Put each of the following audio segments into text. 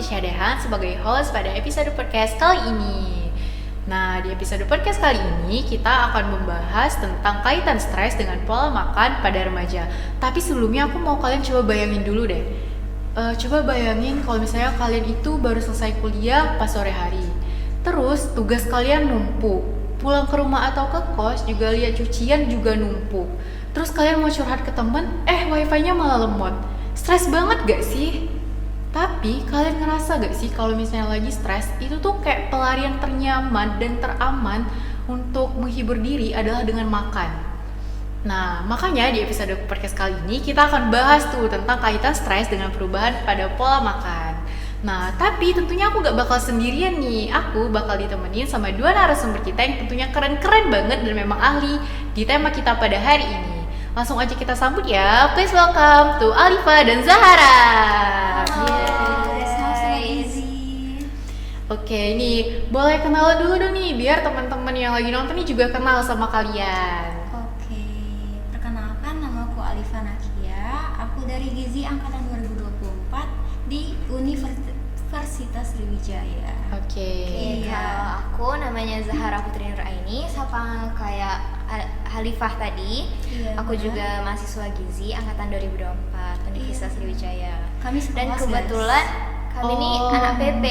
Felicia Dehan sebagai host pada episode podcast kali ini. Nah, di episode podcast kali ini kita akan membahas tentang kaitan stres dengan pola makan pada remaja. Tapi sebelumnya aku mau kalian coba bayangin dulu deh. Coba bayangin kalau misalnya kalian itu baru selesai kuliah pas sore hari. Terus tugas kalian numpuk. Pulang ke rumah atau ke kos juga lihat cucian juga numpuk. Terus kalian mau curhat ke temen, wifi-nya malah lemot. Stres banget gak sih? Tapi kalian ngerasa gak sih kalau misalnya lagi stres itu tuh kayak pelarian ternyaman dan teraman untuk menghibur diri adalah dengan makan. Nah, makanya di episode podcast kali ini kita akan bahas tuh tentang kaitan stres dengan perubahan pada pola makan. Nah, tapi tentunya aku gak bakal sendirian nih. Aku bakal ditemenin sama dua narasumber kita yang tentunya keren-keren banget dan memang ahli di tema kita pada hari ini. Langsung aja kita sambut ya. Please welcome to Alifa dan Zahara. Oke, ini boleh kenalan dulu dong nih biar teman-teman yang lagi nonton nih juga kenal sama kalian. Oke, perkenalkan nama aku Alifa Nakia. Aku dari Gizi angkatan 2024 di Universitas Sriwijaya. Oke. Kalau aku namanya Zahara Putri Nuraini, sama kayak Halifah tadi. Iya, Aku benar. juga mahasiswa Gizi angkatan 2024 Universitas Sriwijaya. Kami Dan sekelas, kebetulan kami ini Oh. anak PP.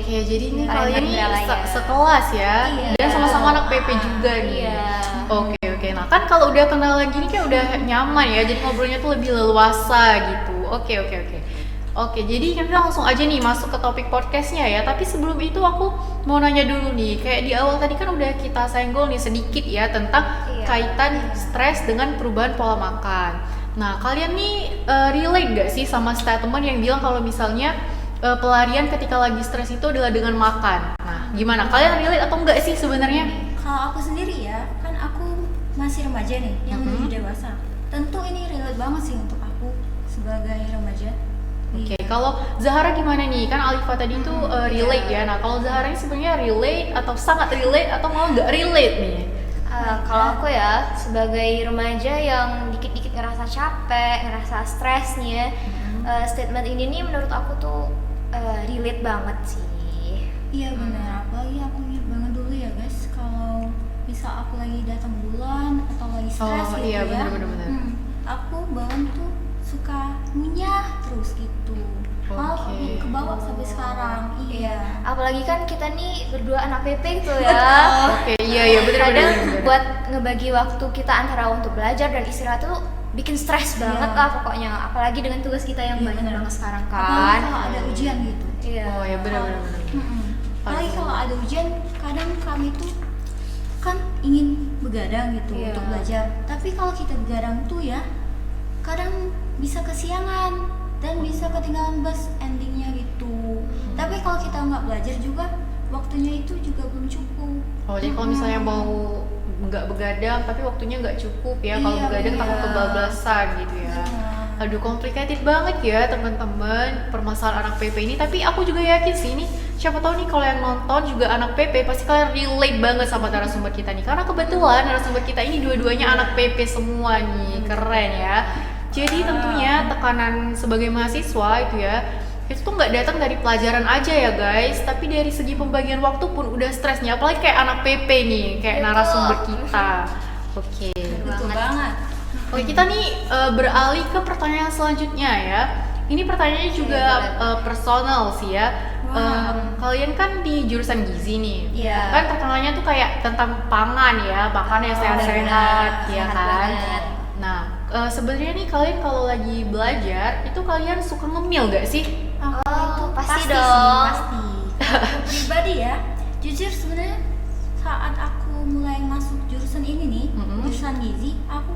Oke, jadi ini Paling kalian nih beralaya. sekelas ya, Iya. dan sama-sama anak PP juga nih. Iya. Oke. Nah kan kalau udah kenal lagi nih kayak udah nyaman ya, jadi ngobrolnya tuh lebih leluasa gitu. Oke. Oke, jadi kita langsung aja nih masuk ke topik podcastnya ya. Tapi sebelum itu aku mau nanya dulu nih, kayak di awal tadi kan udah kita senggol nih sedikit ya tentang Iya. kaitan stres dengan perubahan pola makan. Nah, kalian nih relate gak sih sama statement yang bilang kalau misalnya pelarian ketika lagi stres itu adalah dengan makan? Nah, gimana? Kalian relate atau enggak sih sebenarnya? Kalau aku sendiri ya, kan aku masih remaja nih, yang menuju dewasa. Tentu ini relate banget sih untuk aku sebagai remaja. Oke, kalau Zahara gimana nih? Kan Alifa tadi tuh relate ya. Nah, kalau Zahara ini sebenarnya relate atau sangat relate atau malah nggak relate nih? Kalau aku ya sebagai remaja yang dikit-dikit ngerasa capek, ngerasa stres nih ya, statement ini nih menurut aku tuh relate banget sih. Iya benar, apalagi aku ingat banget dulu ya guys, kalau misal aku lagi datang bulan atau lagi stres Oh, gitu iya, ya, benar. aku bawaan tuh suka ngunyah terus gitu, malah Oke. ke bawah sampai sekarang. Iya. Apalagi kan kita nih berdua anak PP gitu ya. Oke, iya benar. Kadang buat ngebagi waktu kita antara untuk belajar dan istirahat tuh bikin stres banget lah pokoknya. Apalagi dengan tugas kita yang Iya, banyak benar. banget sekarang Apalagi kan. kalau ada ujian gitu. Iya. Oh ya benar. Apalagi kalau ada ujian, kadang kami tuh kan ingin begadang gitu Iya. untuk belajar. Tapi kalau kita begadang tuh ya, kadang bisa kesiangan dan bisa ketinggalan bus endingnya gitu. Tapi kalau kita nggak belajar juga, waktunya itu juga belum cukup. Oh, jadi kalau misalnya mau nggak begadang tapi waktunya nggak cukup ya. Kalau Iya, begadang takut iya. kebablasan gitu ya. Benar. Aduh, complicated banget ya teman-teman permasalahan anak PP ini. Tapi aku juga yakin sih ini, siapa tahu nih kalau yang nonton juga anak PP, pasti kalian relate banget sama narasumber kita nih. Karena kebetulan narasumber kita ini dua-duanya anak PP semua nih, keren ya. Jadi tentunya tekanan sebagai mahasiswa itu ya, itu tuh nggak datang dari pelajaran aja ya guys, tapi dari segi pembagian waktu pun udah stres nih. Apalagi kayak anak PP nih, kayak Betul. narasumber kita. Oke. Betul banget. Oke, kita nih beralih ke pertanyaan selanjutnya ya. Ini pertanyaannya juga personal sih ya. Kalian kan di jurusan gizi nih, Iya. kan terkenalnya tuh kayak tentang pangan ya, makan yang sehat-sehat, ya sehat kan. banget. Nah, sebenarnya nih kalian kalau lagi belajar itu kalian suka ngemil gak sih? Itu pasti sih, dong. pasti. Kalau aku pribadi ya, jujur sebenarnya saat aku mulai masuk jurusan ini nih, jurusan gizi, aku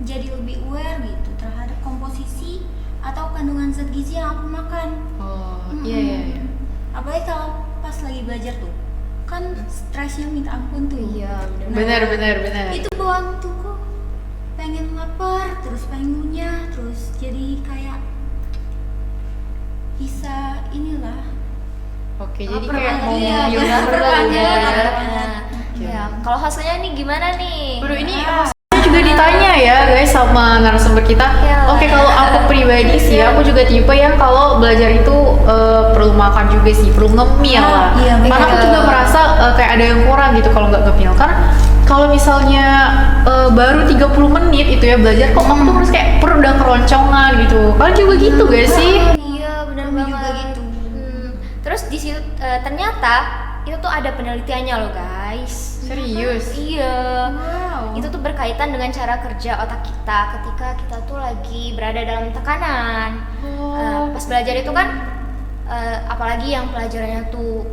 jadi lebih aware gitu terhadap komposisi atau kandungan zat gizi yang aku makan. Oh, Mm-mm. iya. Apalagi kalau pas lagi belajar tuh, kan stresnya minta ampun tuh. Iya, Benar. Itu bawaan tuh kok pengen lapar, terus pengen ngunyah, terus jadi kayak bisa inilah. Oke, jadi Lapar kayak banget. mau Iya, nyuruh lapar lapar banget, ya. lapar Nah, ya, kalau hasilnya nih gimana nih? Waduh, ini maksudnya juga ditanya ya guys sama narasumber kita. Ya. Oke, kalau aku pribadi sih, aku juga tipe yang kalau belajar itu perlu makan juga sih, perlu ngemil lah. Iya, Karena aku bener. juga merasa kayak ada yang kurang gitu kalau nggak ngemil. Karena kalau misalnya baru 30 menit itu ya belajar, kok aku tuh harus kayak perut udah keroncongan gitu. Kalian juga gitu gak sih? Iya, benar Kami banget. juga gitu. Terus di situ ternyata itu tuh ada penelitiannya loh guys. Serius? Iya. Wow. Itu tuh berkaitan dengan cara kerja otak kita ketika kita tuh lagi berada dalam tekanan. Pas belajar itu kan, apalagi yang pelajarannya tuh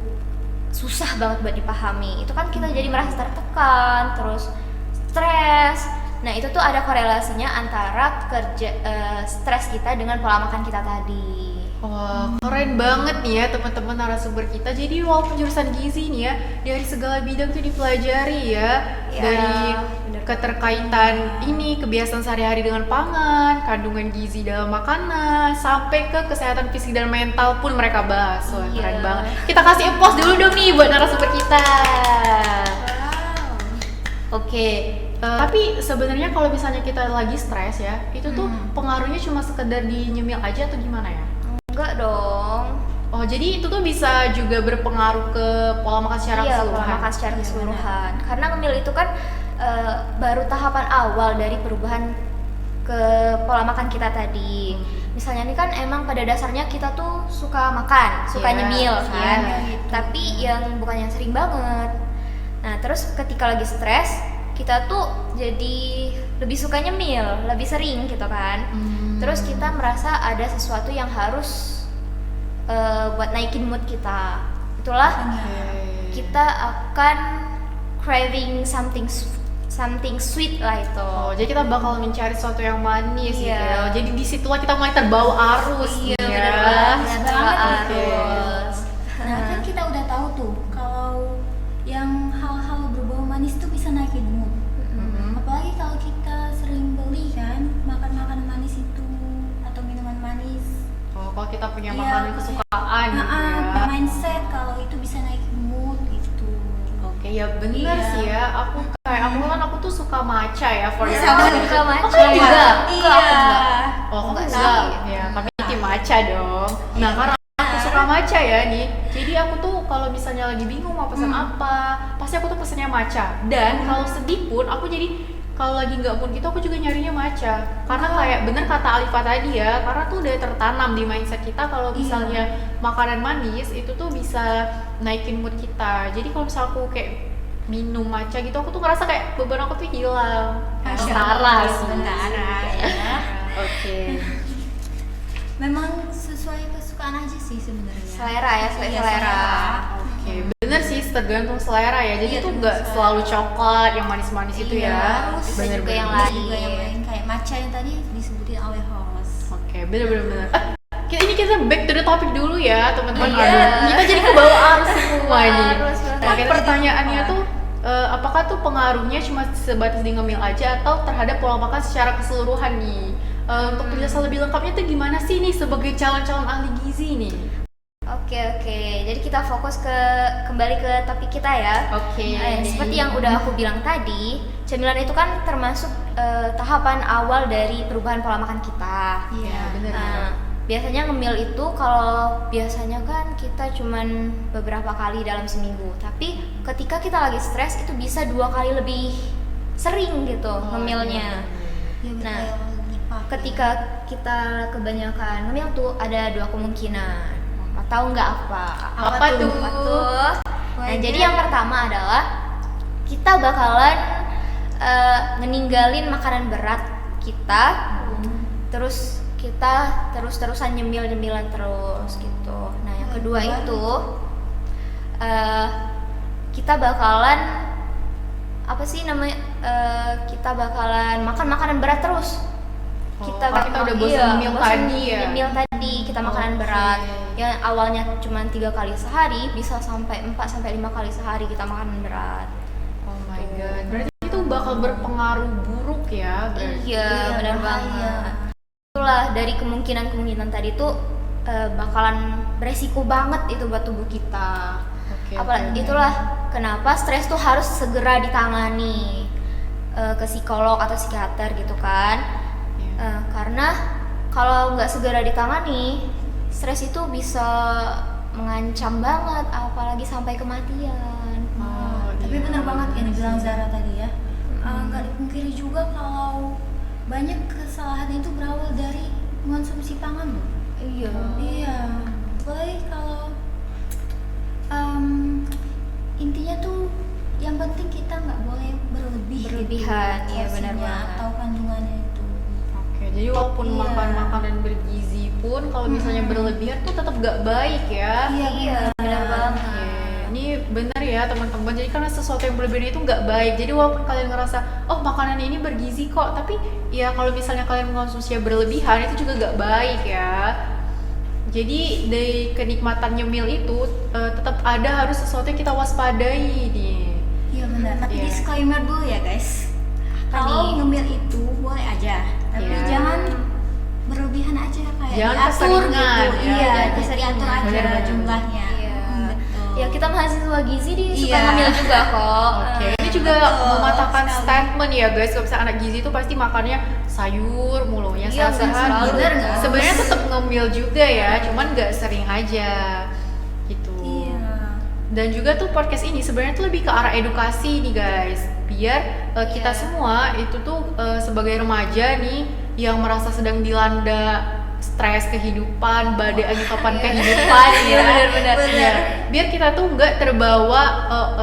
susah banget buat dipahami, itu kan kita jadi merasa tertekan, terus stres. Nah itu tuh ada korelasinya antara stres kita dengan pola makan kita tadi. Wah, keren banget nih ya teman-teman narasumber kita. Jadi walaupun jurusan gizi nih ya, dari segala bidang tuh dipelajari ya. Ya, Dari bener. keterkaitan ini, kebiasaan sehari-hari dengan pangan, kandungan gizi dalam makanan, sampai ke kesehatan fisik dan mental pun mereka bahas. Wah, Iya. keren banget. Kita kasih applause dulu dong nih buat narasumber kita. Wow. Oke, tapi sebenarnya kalau misalnya kita lagi stres ya, itu tuh pengaruhnya cuma sekedar di nyemil aja atau gimana ya? Enggak dong. Oh, jadi itu tuh bisa juga berpengaruh ke pola makan secara Iya, keseluruhan? pola makan secara Iya, keseluruhan. Karena ngemil itu kan baru tahapan awal dari perubahan ke pola makan kita tadi. Misalnya nih kan emang pada dasarnya kita tuh suka makan, suka Iya, nyemil kan. iya, gitu. Tapi yang bukan yang sering banget. Nah, terus ketika lagi stres, kita tuh jadi lebih suka nyemil, lebih sering gitu kan. Terus kita merasa ada sesuatu yang harus buat naikin mood kita. Itulah kita akan craving something sweet lah itu. Oh, jadi kita bakal mencari sesuatu yang manis gitu Iya. ya. Jadi disitulah kita mulai terbawa arus Iya, nih bener ya. banget, Bener terbawa banget, oke. arus. Nah kan kita udah tahu tuh kalau yang hal-hal berbau manis tuh bisa naikin mood. Apalagi kalau kita sering beli kan makan makanan manis itu atau minuman manis. Oh, kalau kita punya Iya, makanan kesukaan gitu ya. Mindset kalau itu bisa naikin mood gitu. Oke, ya bener Iya. sih ya. Aku tuh suka matcha ya for your Sama knowledge. Suka matcha Oh, kamu juga? Iya. Oh, aku Enggak enggak. sih. Ya, tapi tim matcha dong. Nah, karena aku suka matcha ya nih. Jadi aku tuh kalau misalnya lagi bingung mau pesan apa, pasti aku tuh pesennya matcha. Dan kalau sedih pun aku jadi kalau lagi nggak mood gitu aku juga nyarinya matcha. Karena kayak bener kata Alifa tadi ya, karena tuh udah tertanam di mindset kita kalau misalnya makanan manis itu tuh bisa naikin mood kita. Jadi kalau misalnya aku kayak minum matcha gitu, aku tuh ngerasa kayak beban aku tuh hilang. Setara sih. Sementara ya. Oke. Memang sesuai kesukaan aja sih sebenarnya. Selera ya, sesuai Iya, selera. Oke, bener sih tergantung selera ya. Jadi Iya, tuh tergantung nggak selera. selalu coklat yang manis-manis itu Iya, ya. terus ada Bener juga yang bener. lain. juga yang lain kayak matcha yang tadi disebutin oleh host. Oke, bener. Ini kita back to the topic dulu ya teman-teman. Iya. Aduh, kita jadi ke bawah arus semua nih. Arus, bener. Tapi pertanyaannya tuh apakah tuh pengaruhnya cuma sebatas di ngemil aja atau terhadap pola makan secara keseluruhan nih? Untuk penjelasan lebih lengkapnya tuh gimana sih nih sebagai calon-calon ahli gizi nih? Oke. Jadi kita fokus kembali ke topik kita ya. Oke. Seperti yang udah aku bilang tadi, cemilan itu kan termasuk tahapan awal dari perubahan pola makan kita. Iya, bener. Biasanya ngemil itu kalau biasanya kan kita cuman beberapa kali dalam seminggu, tapi ketika kita lagi stres itu bisa 2 kali lebih sering gitu ngemilnya. Ya, Nah, betul. Ketika kita kebanyakan ngemil tuh ada 2 kemungkinan. Tahu nggak apa? Apa tuh? Nah, jadi yang pertama adalah kita bakalan ngeninggalin makanan berat kita, terus kita terus-terusan nyemil-nyemilan terus gitu. Nah, yang kedua itu kita bakalan apa sih namanya? Kita bakalan makan makanan berat terus. Karena kita udah bosan nyemil tadi ya? Nyemil tadi, kita makanan Oke. berat. Yang awalnya cuma 3 kali sehari bisa sampai 4 sampai 5 kali sehari kita makanan berat. Oh my god, berarti itu bakal berpengaruh buruk ya berarti? Iya, benar bahaya. banget. Itulah dari kemungkinan tadi tuh bakalan beresiko banget itu buat tubuh kita. Oke, Apalagi oke. itulah kenapa stres tuh harus segera ditangani. ke psikolog atau psikiater gitu kan. Iya. Karena kalau nggak segera ditangani, stres itu bisa mengancam banget, apalagi sampai kematian. Tapi benar banget yang dibilang Zara tadi ya. Nggak dipungkiri juga kalau banyak kesalahan itu berawal dari konsumsi pangan loh. Iya. Iya. Apalagi kalau intinya tuh yang penting kita nggak boleh Berlebihan, gitu, iya benar porsinya banget. atau kandungannya itu. Oke, jadi walaupun Iya. makan makanan bergizi pun kalau misalnya berlebihan tuh tetap gak baik ya. Iya, benar banget. Oke, ini benar ya teman-teman. Jadi karena sesuatu yang berlebihan itu nggak baik. Jadi walaupun kalian ngerasa, oh makanan ini bergizi kok, tapi ya kalau misalnya kalian mengkonsumsinya berlebihan itu juga nggak baik ya. Jadi dari kenikmatan nyemil itu tetap ada harus sesuatu yang kita waspadai nih. Iya benar. Tapi Iya. disclaimer dulu ya guys. Kalau nih? ngemil itu boleh aja, tapi Iya. jangan berlebihan aja kayak Jangan diatur keseringan, gitu. ya. Iya, Jangan diatur keseringan. aja Benar-benar. jumlahnya. Iya. Betul. Ya kita mahasiswa gizi suka Iya. ngambil juga kok. Oke, ini juga betul mematahkan sekali. statement ya guys. Kalau misalnya anak gizi itu pasti makannya sayur mulu ya, Iya, sehat-sehat. selalu. Bener nggak? Sebenarnya tetap ngemil juga ya, cuman nggak sering aja gitu. Iya. Dan juga tuh podcast ini sebenarnya tuh lebih ke arah edukasi nih guys, biar kita Iya. semua itu tuh sebagai remaja nih yang merasa sedang dilanda stres kehidupan, badai angin topan kehidupan ya, Benar-benar. Ya, biar kita tuh nggak terbawa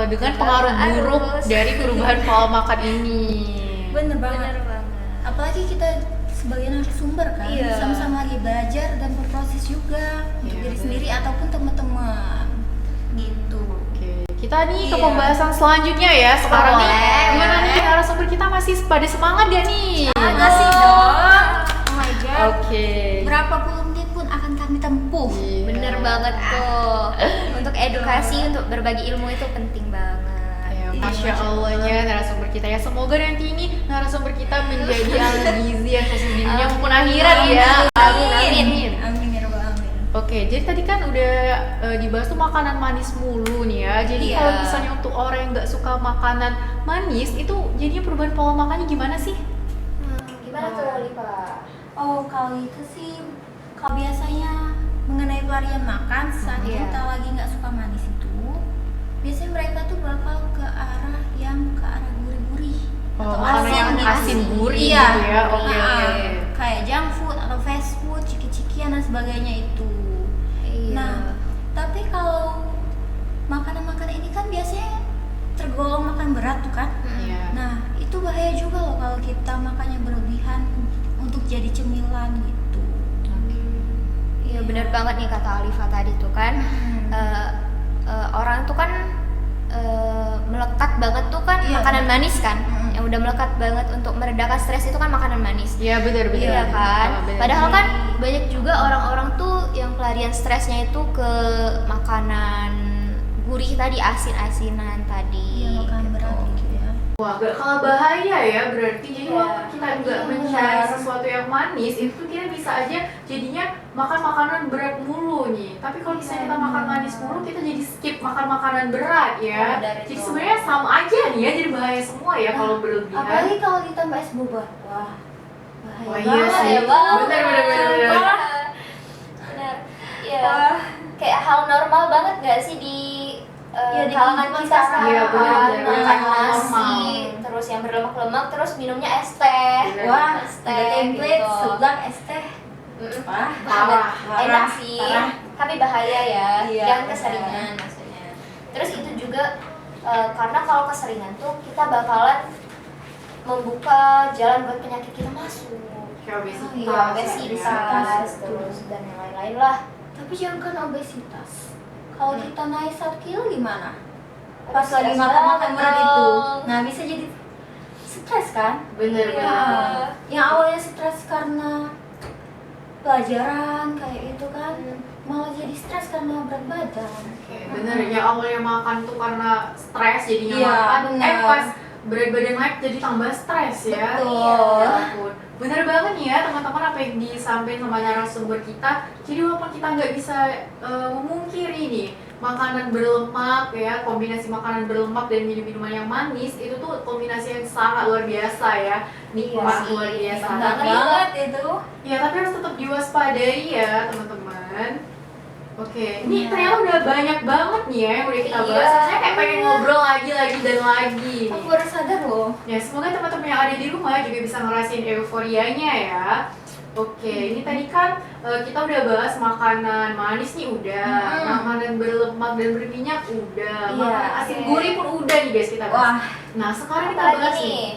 dengan pengaruh buruk Arus. dari perubahan pola makan ini. Bener banget. Benar banget. Apalagi kita sebagai narasumber kan, Iya. sama-sama lagi belajar dan berproses juga untuk Iya, diri bener. sendiri ataupun teman-teman. Gitu. Oke, kita nih ke Iya. pembahasan selanjutnya ya. Sekarang nih, Boleh, gimana boleh. nih narasumber kita masih pada semangat gak nih? Makasih dong. Oh my god. Oke. Berapa puluh menit pun akan kami tempuh. Iya. Bener banget tuh. Untuk edukasi, untuk berbagi ilmu itu penting banget. Ya, Iya, Masya Masya Allahnya narasumber kita ya. Semoga nanti ini narasumber kita menjadi ahli gizi yang sukses di dunia maupun akhirat ya. Amin, amin. Amin ya rabbal alamin. Oke, jadi tadi kan udah dibahas tuh makanan manis mulu nih ya. Jadi Iya. kalau misalnya untuk orang yang nggak suka makanan manis, itu jadinya perubahan pola makannya gimana sih? Gimana tuh, Lipa? Oh, kalau itu sih kalau biasanya mengenai pelarian makan saat Iya. kita lagi nggak suka manis itu, biasanya mereka tuh bakal ke arah gurih-gurih Oh, atau makanan yang asin gurih Iya. gitu ya. Oke, Nah, oke. kayak junk food atau fast food, ciki-cikian dan sebagainya itu. Iya. Nah, tapi kalau makanan-makanan ini kan biasanya tergolong makan berat tuh kan. Iya. Nah, itu bahaya juga loh kalau kita makannya berlebihan untuk jadi cemilan gitu. Iya benar banget nih kata Alifa tadi tuh kan. Orang tuh kan melekat banget tuh kan Iya. makanan manis kan. Mm. Yang udah melekat banget untuk meredakan stres itu kan makanan manis. Iya benar benar. Iya kan. Ah, benar. Padahal kan banyak juga orang-orang tuh yang pelarian stresnya itu ke makanan gurih tadi, asin-asinan tadi. Iya, makan gitu. berat gitu ya. Wah, gak kalah bahaya ya berarti. Jadi Iya. walaupun kita nggak Iya, mencari benar. sesuatu yang manis, itu tuh kita bisa aja jadinya makan makanan berat mulu nih. Tapi kalau misalnya kita makan manis mulu, kita jadi skip makan makanan berat ya. Benar Jadi itu. sebenarnya sama aja nih ya, jadi bahaya semua ya kalau berlebihan. Apalagi kalau ditambah es boba. Wah. Bahaya Wah, iya banget sih. ya, Bang. Benar, benar, benar, benar. Benar. Iya. Wah. Kayak hal normal banget gak sih di Iya, di kalangan kehidupan kita sekarang. Iya, benar, kan? benar. Makan Hal nasi, normal. terus yang berlemak-lemak, terus minumnya es teh. Benar. Wah, Es ada teh template gitu. seblak es teh. Mm-mm. Wah, Parah, Enak sih, parah. tapi bahaya ya. Iya, Jangan benar. keseringan maksudnya. Terus itu juga karena kalau keseringan tuh kita bakalan membuka jalan buat penyakit kita masuk. Kayak obesitas. Iya, obesitas, terus dan yang lain-lain lah. Tapi jangan karena obesitas. Kalau kita naik 1 kilo gimana? Pas Stres lagi makan-makan banget berat itu. dong. Nah, bisa jadi stres kan? Bener Iya. bener. Yang awalnya stres karena pelajaran kayak itu kan, malah jadi stres karena berat badan. Oke, bener ya, awalnya makan tuh karena stres jadinya Iya, makan, bener. pas berat badan naik jadi tambah stres ya. Betul. Ya ampun. Bener banget nih ya teman-teman apa yang disampaikan sama narasumber kita. Jadi walaupun kita nggak bisa memungkiri nih makanan berlemak ya, kombinasi makanan berlemak dan minum-minuman yang manis itu tuh kombinasi yang sangat luar biasa ya, nikmat sih, luar biasa. Enak Tapi banget itu. ya tapi harus tetap diwaspadai ya teman-teman. Oke, ini Iya. ternyata udah banyak banget nih ya yang udah kita bahas. Iya. Saya kayak pengen ngobrol lagi dan lagi. Aku baru sadar loh. Ya, semoga teman-teman yang ada di rumah juga bisa ngerasain euforianya ya. Oke, ini tadi kan kita udah bahas makanan manis nih udah, makanan berlemak dan berminyak udah, Iya, makanan asin oke. gurih pun udah nih guys kita bahas. Wah, Nah, sekarang kita Apalagi bahas nih? nih,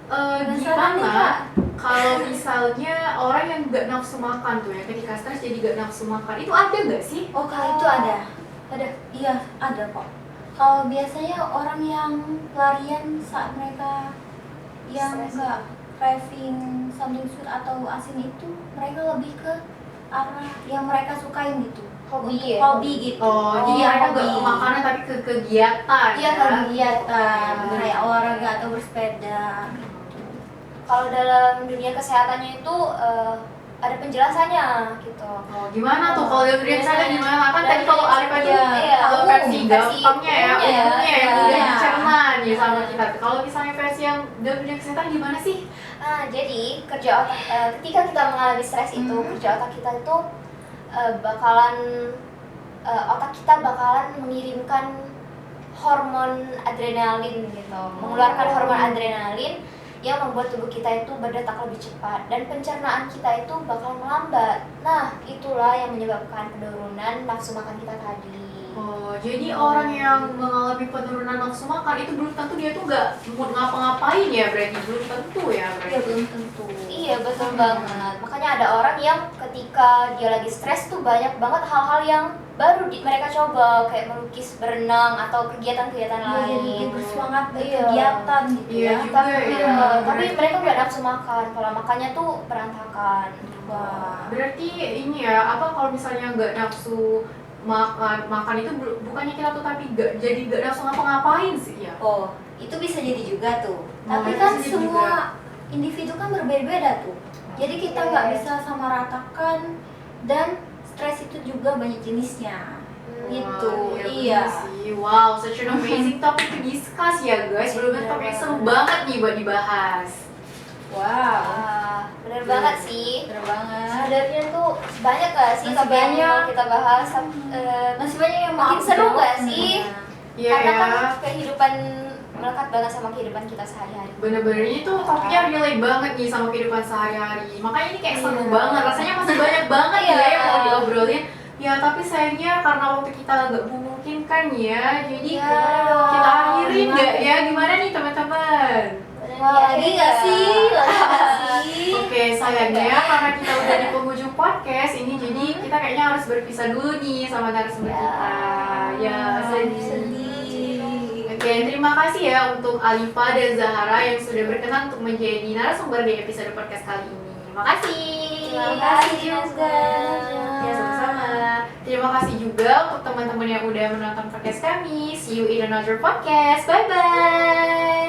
Penasaran nih, gimana Kak. kalau misalnya orang yang gak nafsu makan tuh ya, ketika stres jadi gak nafsu makan, itu ada gak sih? oh kalau itu ada. Iya, ada kok. Kalau biasanya orang yang pelarian saat mereka yang Stres. enggak craving something sweet atau asin itu, mereka lebih ke arah yang mereka sukain gitu. Hobi Untuk ya? hobi gitu. Oh, jadi Iya, mereka gak hobi. ke makanan tapi ke kegiatan Iya, ya? kegiatan Oke. kayak olahraga atau bersepeda. Kalau dalam dunia kesehatannya itu ada penjelasannya gitu. Oh, gimana tuh kalau dari dunia kesehatan gimana? Kan tadi kalau Alif aja Iya, kalau versi gampangnya ya, umumnya ya, umumnya yang iya. mudah dicerna nih sama Iya. kita. Kalau misalnya versi yang dalam dunia kesehatan gimana sih? Jadi kerja otak ketika kita mengalami stres itu, kerja otak kita itu otak kita bakalan mengirimkan hormon adrenalin gitu, mengeluarkan hormon adrenalin yang membuat tubuh kita itu berdetak lebih cepat dan pencernaan kita itu bakal melambat. Nah, itulah yang menyebabkan penurunan nafsu makan kita tadi. Oh, jadi orang yang mengalami penurunan nafsu makan itu belum tentu dia tuh nggak mood ngapa-ngapain ya, berarti belum tentu ya Iya, berarti. belum tentu. Iya, betul banget. Makanya ada orang yang ketika dia lagi stres tuh banyak banget hal-hal yang baru mereka coba, kayak melukis, berenang, atau kegiatan-kegiatan Iya, jadi lain. lebih bersemangat Iya. berkegiatan gitu Iya ya. juga Tapi, ya. tapi mereka nggak nafsu makan, pola makannya tuh berantakan. Wah. Berarti ini ya, apa kalau misalnya nggak nafsu makan itu bukannya kita tuh tapi jadi nggak nafsu ngapa-ngapain sih ya? Oh, itu bisa jadi juga tuh. Oh, Tapi itu kan bisa jadi semua juga. individu kan berbeda-beda tuh. Jadi kita nggak Yes. bisa samaratakan, dan stres itu juga banyak jenisnya. Gitu, Wah, iya. bener sih. Wow, such an amazing topic to discuss ya guys. Bener-bener Iya topik banget. seru banget nih buat dibahas. Wow. Bener banget sih. Bener banget. Sebenarnya tuh banyak gak sih Masih topik yang banyak. mau kita bahas? Masih banyak yang Makin mau seru aku gak jawab. sih? Iya Karena kan ya. kehidupan melekat banget sama kehidupan kita sehari-hari. Bener-bener ini tuh topiknya relate banget nih sama kehidupan sehari-hari. Makanya ini kayak seru Iya. banget. Rasanya masih banyak banget Iya. ya yang mau diobrolin. Ya tapi sayangnya karena waktu kita nggak memungkinkan ya. Jadi Iya. kita akhirin Gimana? nggak ya? Gimana nih teman-teman? Wah, lagi nggak sih? Lagi nggak sih? Oke, sayangnya karena kita udah di penghujung podcast ini, jadi kita kayaknya harus berpisah dulu nih sama narasumber Ya. kita. Ya, Sedih. Oke, terima kasih ya untuk Alifa dan Zahara yang sudah berkenan untuk menjadi narasumber di episode podcast kali ini. Makasih. Terima kasih juga. Ya, sama-sama. Terima kasih juga untuk teman-teman yang udah menonton podcast kami. See you in another podcast. Bye-bye.